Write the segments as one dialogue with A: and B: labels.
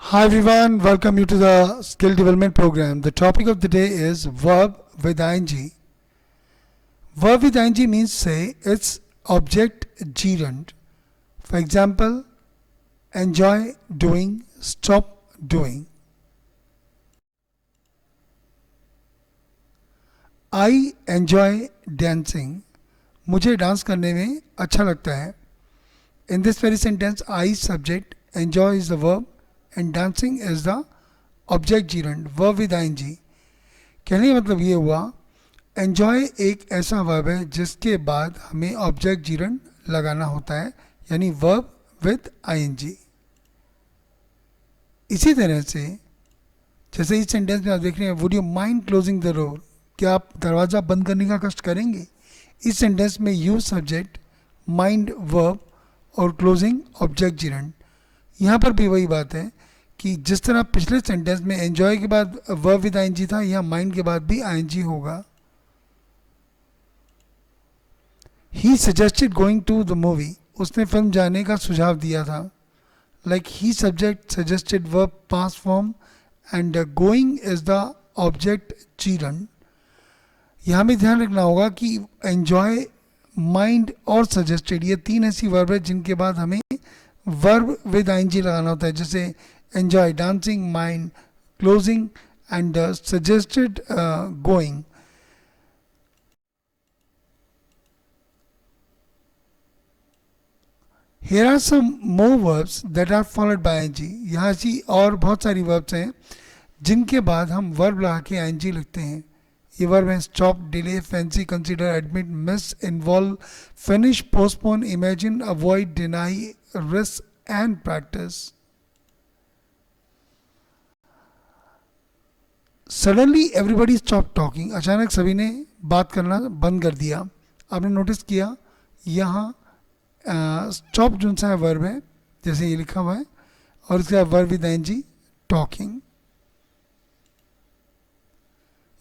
A: Hi everyone, welcome you to the skill development program. The topic of the day is verb with ing. Verb with ing means say it's object gerund. For example, enjoy doing, stop doing. I enjoy dancing. मुझे dance करने में अच्छा लगता है. In this very sentence, I is subject, enjoy is the verb, and dancing is the object gerund. Verb with ing. कहने का मतलब ये हुआ, एन्जॉय एक ऐसा वर्ब है जिसके बाद हमें ऑब्जेक्ट जीरन लगाना होता है, यानी वर्ब विद आईएनजी. इसी तरह से जैसे इस सेंटेंस में आप देख रहे हैं, would you mind closing the door, क्या आप दरवाज़ा बंद करने का कष्ट करेंगे. इस सेंटेंस में यू सब्जेक्ट, माइंड वर्ब और क्लोजिंग ऑब्जेक्ट जीरन. यहाँ पर भी वही बात है कि जिस तरह पिछले सेंटेंस में एन्जॉय के बाद वर्ब विद आईएनजी था, यहाँ माइंड के बाद भी आईएनजी होगा. He suggested going to the movie, उसने फिल्म जाने का सुझाव दिया था. Like he subject, suggested verb past form and going is the object gerund. यहाँ भी ध्यान रखना होगा कि एन्जॉय, माइंड और सजेस्टेड ये तीन ऐसी वर्ब है जिनके बाद हमें वर्ब विद आईएनजी लगाना होता है. जैसे enjoy dancing, mind closing and suggested going. Here are some more verbs that are followed by ing. यहाँ ऐसी और बहुत सारी verbs हैं जिनके बाद हम verb लगा के ing लिखते हैं. ये वर्ब हैं stop, delay, fancy, consider, admit, miss, involve, finish, postpone, imagine, avoid, deny, risk and practice. Suddenly everybody stop talking, अचानक सभी ने बात करना बंद कर दिया. आपने नोटिस किया यहाँ स्टॉप जो सा है वर्ब है, जैसे ये लिखा हुआ है, और इसका वर्ब विद आईएनजी टॉकिंग.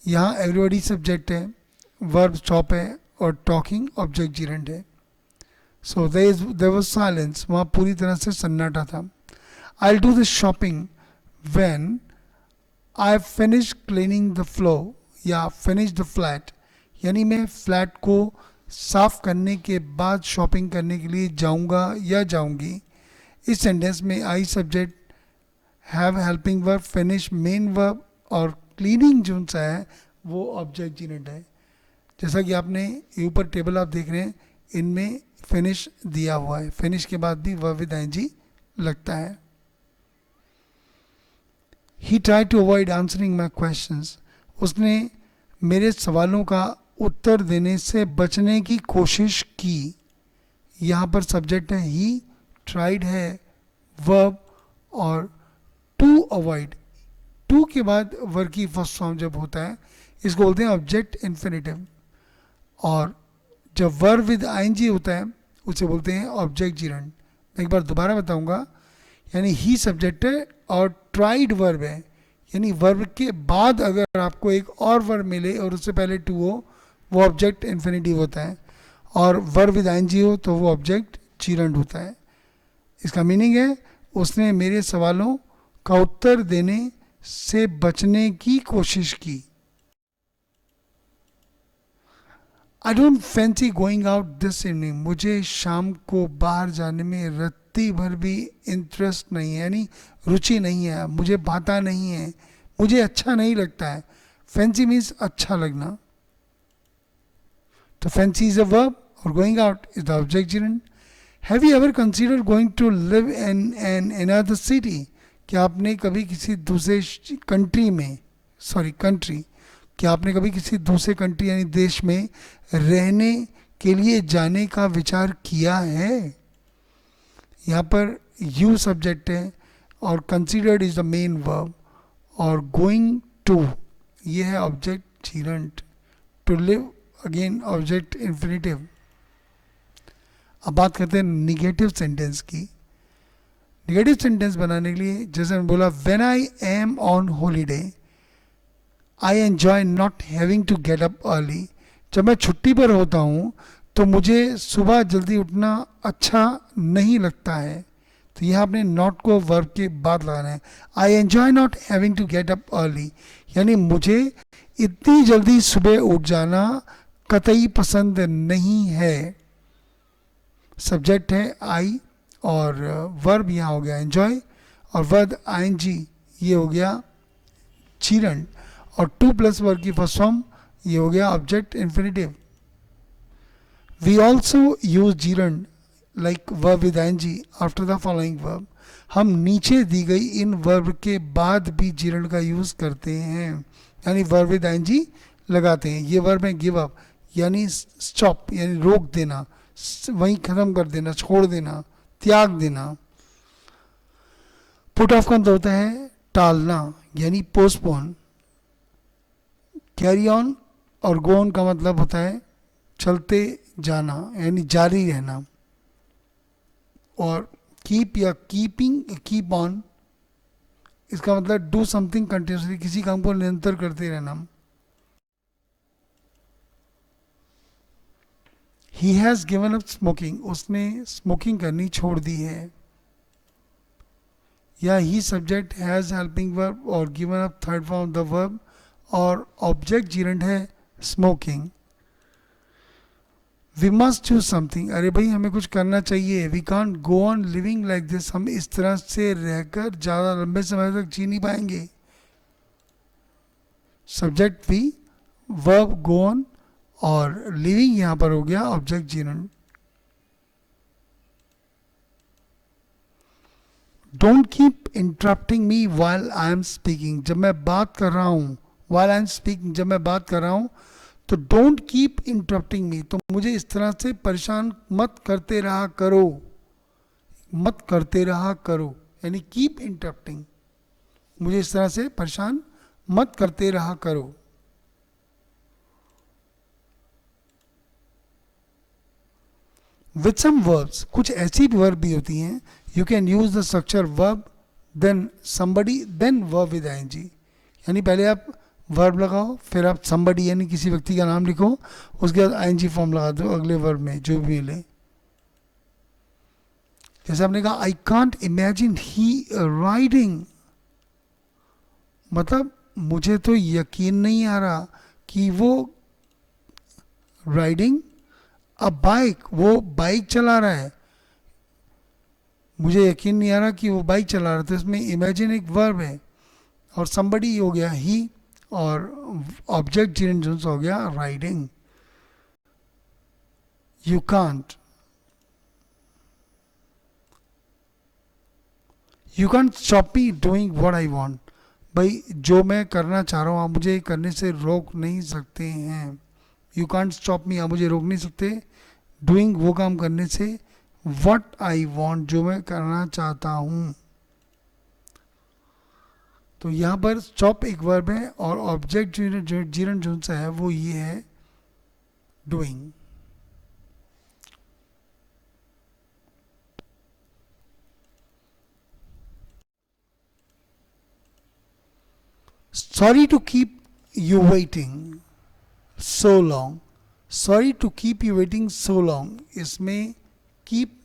A: यहाँ एवरीबडी सब्जेक्ट है, वर्ब स्टॉप है और टॉकिंग ऑब्जेक्ट जीरंड है. सो देयर वाज साइलेंस, वहाँ पूरी तरह से सन्नाटा था. I will do this shopping when I finish cleaning the floor या फिनिश द फ्लैट, यानी मैं फ्लैट को साफ करने के बाद शॉपिंग करने के लिए जाऊंगा या जाऊंगी. इस सेंटेंस में I subject, have helping verb, finish main verb और क्लीनिंग जो सा है वो ऑब्जेक्ट जीरंड है. जैसा कि आपने ये ऊपर टेबल आप देख रहे हैं, इनमें फिनिश दिया हुआ है. फिनिश के बाद भी वर्ब विद आईएनजी लगता है. He try to avoid answering my questions, उसने मेरे सवालों का उत्तर देने से बचने की कोशिश की. यहाँ पर सब्जेक्ट है ही, ट्राइड है वर्ब और टू अवॉइड. टू के बाद वर्ब की फर्स्ट फॉर्म जब होता है इसको बोलते हैं ऑब्जेक्ट इन्फिनेटिव, और जब वर्ब विद आईएनजी होता है उसे बोलते हैं ऑब्जेक्ट जीरंड. मैं एक बार दोबारा बताऊंगा, यानी ही सब्जेक्ट है और ट्राइड वर्ब है, यानी वर्ब के बाद अगर आपको एक और वर्ब मिले और उससे पहले टू हो, वो ऑब्जेक्ट इन्फिनेटिव होता है, और वर्ब विद आईएनजी हो तो वो ऑब्जेक्ट जीरंड होता है. इसका मीनिंग है उसने मेरे सवालों का उत्तर देने से बचने की कोशिश की. I don't fancy going out this evening, मुझे शाम को बाहर जाने में रत्ती भर भी इंटरेस्ट नहीं है, यानी रुचि नहीं है, मुझे भाता नहीं है, मुझे अच्छा नहीं लगता है. फैंसी मीन्स अच्छा लगना. तो फैंसी इज अ वर्ब और going out is the object gerund. Have you ever considered going to live in an another city, क्या आपने कभी किसी दूसरे कंट्री, क्या आपने कभी किसी दूसरे कंट्री यानी देश में रहने के लिए जाने का विचार किया है. यहाँ पर यू सब्जेक्ट है और considered is the main verb और गोइंग टू ये है object gerund. To live again object infinitive. अब बात करते हैं निगेटिव सेंटेंस की. निगेटिव सेंटेंस बनाने के लिए जैसे मैंने बोला, when I am on holiday I enjoy not having to get up early, जब मैं छुट्टी पर होता हूँ तो मुझे सुबह जल्दी उठना अच्छा नहीं लगता है. तो यहाँ आपने नॉट को वर्ब के बाद लगाना है. I enjoy not having to get up early, यानी मुझे इतनी जल्दी सुबह उठ जाना कतई पसंद नहीं है. सब्जेक्ट है आई और वर्ब यहाँ हो गया एंजॉय, और वर्ब आईएनजी ये हो गया चिरण, और टू प्लस वर्ब की फर्स्ट फॉर्म ये हो गया object infinitive. We also use gerund like verb with ING after the following verb. हम नीचे दी गई इन वर्ब के बाद भी जीरण का यूज करते हैं, यानी वर्ब विद आईएनजी लगाते हैं. ये वर्ब है गिव अप, यानी स्टॉप, यानी रोक देना, वहीं खत्म कर देना, छोड़ देना, त्याग देना. पुट ऑफ का मतलब होता है टालना, यानी पोस्टपोन. कैरी ऑन और गो ऑन का मतलब होता है चलते जाना, यानी जारी रहना. और कीप या कीपिंग, कीप ऑन, इसका मतलब डू समथिंग कंटिन्यूसली, किसी काम को निरंतर करते रहना. He has given up smoking, उसने स्मोकिंग करनी छोड़ दी है. या he subject has helping verb और given up third form the verb, और ऑब्जेक्ट जीरेंट है smoking. We must do something, अरे भाई हमें कुछ करना चाहिए. We can't go on living like this, हम इस तरह से रहकर ज़्यादा लंबे समय तक जी नहीं पाएंगे. Subject we, verb go on, और लिविंग यहाँ पर हो गया object gerund. Don't keep interrupting me while I am speaking, जब मैं बात कर रहा हूँ, वाइल आई एम स्पीकिंग, जब मैं बात कर रहा हूँ, तो डोंट कीप इंटरप्टिंग मी, तो मुझे इस तरह से परेशान मत करते रहा करो, मत करते रहा करो, यानी कीप इंटरप्टिंग, मुझे इस तरह से परेशान मत करते रहा करो. विथ सम वर्ब्स, कुछ ऐसी वर्ब भी होती हैं, you can use the structure verb then somebody then verb with ING, यानी पहले आप वर्ब लगाओ, फिर आप समबडी यानी किसी व्यक्ति का नाम लिखो, उसके बाद आईएनजी फॉर्म लगा दो अगले वर्ब में जो भी मिले. जैसे आपने कहा I can't imagine he riding, मतलब मुझे तो यकीन नहीं आ रहा कि वो राइडिंग अ बाइक, वो बाइक चला रहा है, मुझे यकीन नहीं आ रहा कि वो बाइक चला रहा है. तो इसमें इमेजिन एक वर्ब है, और समबडी हो गया ही, और ऑब्जेक्ट जीरेंट हो गया riding. You can't, you can't stop me doing what I want, भाई जो मैं करना चाह रहा हूँ आप मुझे करने से रोक नहीं सकते हैं. यू कांट स्टॉप मी, आप मुझे रोक नहीं सकते डूइंग वो काम करने से, व्हाट आई वांट जो मैं करना चाहता हूँ. तो यहाँ पर स्टॉप एक वर्ब है, और ऑब्जेक्ट जीरेंट जो सा है वो ये है doing. Sorry to keep you waiting so long, sorry to keep you waiting so long, इसमें कीप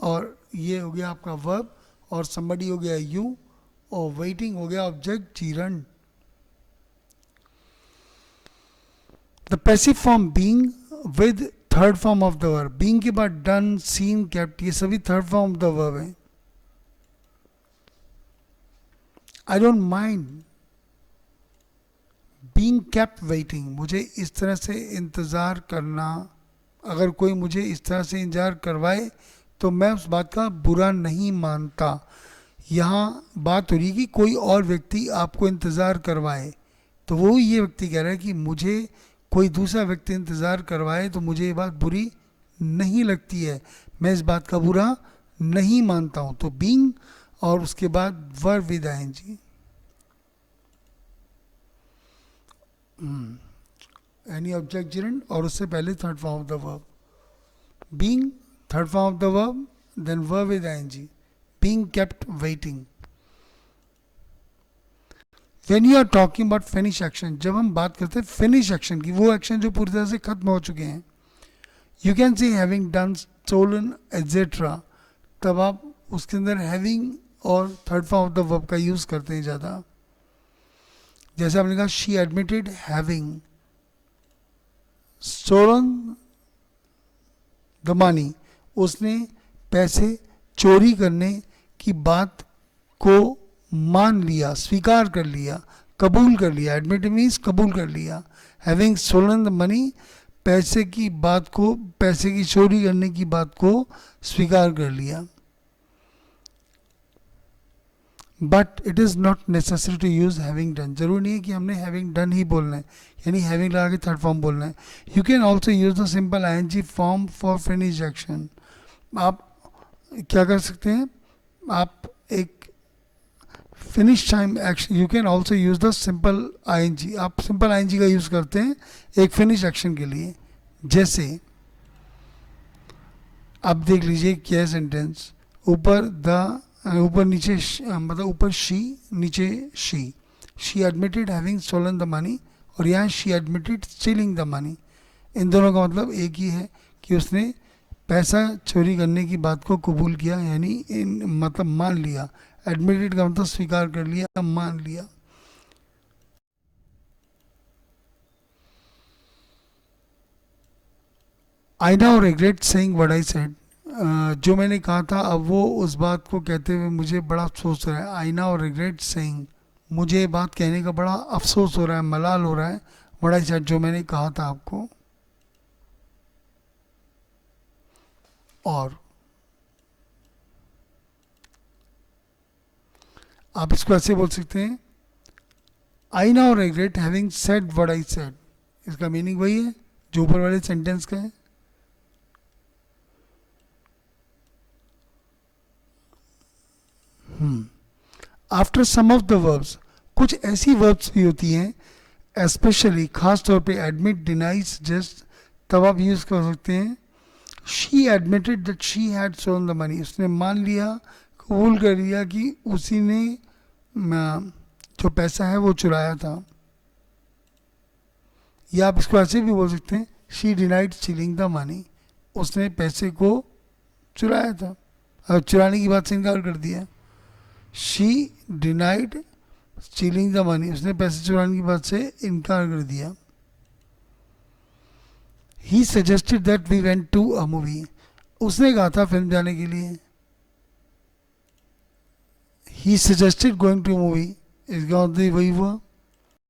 A: और ये हो गया आपका वर्ब, और somebody हो गया यू, और वेटिंग हो गया object gerund. The passive form being with third form of the verb, being के बाद डन, सीन, केप्ट, ये सभी third form of the verb है. I don't mind being kept waiting, मुझे इस तरह से इंतज़ार करना, अगर कोई मुझे इस तरह से इंतज़ार करवाए तो मैं उस बात का बुरा नहीं मानता. यहाँ बात हो रही है कि कोई और व्यक्ति आपको इंतज़ार करवाए, तो वो ये व्यक्ति कह रहा है कि मुझे कोई दूसरा व्यक्ति इंतज़ार करवाए तो मुझे ये बात बुरी नहीं लगती है, मैं इस बात का बुरा नहीं मानता हूँ. तो बीइंग और उसके बाद verb with ING, any object gerund, और उससे पहले third form of the verb. Being third form of the verb, then verb with ING, being kept waiting. When you are talking about finish action, जब हम बात करते हैं finish action की, वो एक्शन जो पूरी तरह से खत्म हो चुके हैं, you can say having done, stolen, etc. तब आप उसके अंदर हैविंग और third form of the verb का यूज करते हैं ज़्यादा. जैसे आपने कहा she admitted having stolen the money, उसने पैसे चोरी करने की बात को मान लिया, स्वीकार कर लिया, कबूल कर लिया. एडमिट मीन्स कबूल कर लिया. हैविंग stolen द मनी, पैसे की बात को, पैसे की चोरी करने की बात को स्वीकार कर लिया. But it is not necessary to use having done. जरूरी नहीं है कि हमने हैविंग डन ही बोलना है, यानी हैविंग लगा के थर्ड फॉर्म बोलना है. You can also use the simple ING form for finish action. आप क्या कर सकते हैं, आप एक finish time action, you can also use the simple ING. आप सिंपल आईएनजी का यूज करते हैं एक फिनिश एक्शन के लिए. जैसे आप देख लीजिए क्या सेंटेंस, ऊपर नीचे मतलब ऊपर शी नीचे she admitted having stolen the money, और यहाँ she admitted stealing the money. इन दोनों का मतलब एक ही है कि उसने पैसा चोरी करने की बात को कबूल किया, यानी मतलब मान लिया. एडमिटेड का मतलब स्वीकार कर लिया, मान लिया. आई now regret saying what I said. जो मैंने कहा था अब वो उस बात को कहते हुए मुझे बड़ा अफसोस हो रहा है. आई नाउ रिग्रेट सेइंग, मुझे ये बात कहने का बड़ा अफसोस हो रहा है, मलाल हो रहा है. व्हाट आई सेड, जो मैंने कहा था आपको. और आप इसको ऐसे बोल सकते हैं, I now regret having said what I said. इसका मीनिंग वही है जो ऊपर वाले सेंटेंस का है. After some of the verbs, कुछ ऐसी वर्ब्स भी होती हैं स्पेशली खास तौर पे एडमिट, डिनाइज, जस्ट, तब आप यूज कर सकते हैं. She admitted that she had stolen the money, उसने मान लिया, कबूल कर लिया कि उसी ने जो पैसा है वो चुराया था. या आप इसको ऐसे भी बोल सकते हैं, she denied stealing the money, उसने पैसे को चुराया था, चुराने की बात से इनकार कर दिया. She denied stealing the money, उसने पैसे चुराने की बात से इनकार कर दिया. He suggested that we went to a movie, उसने कहा था फिल्म जाने के लिए. He suggested going to movie, इसका मतलब वही हुआ.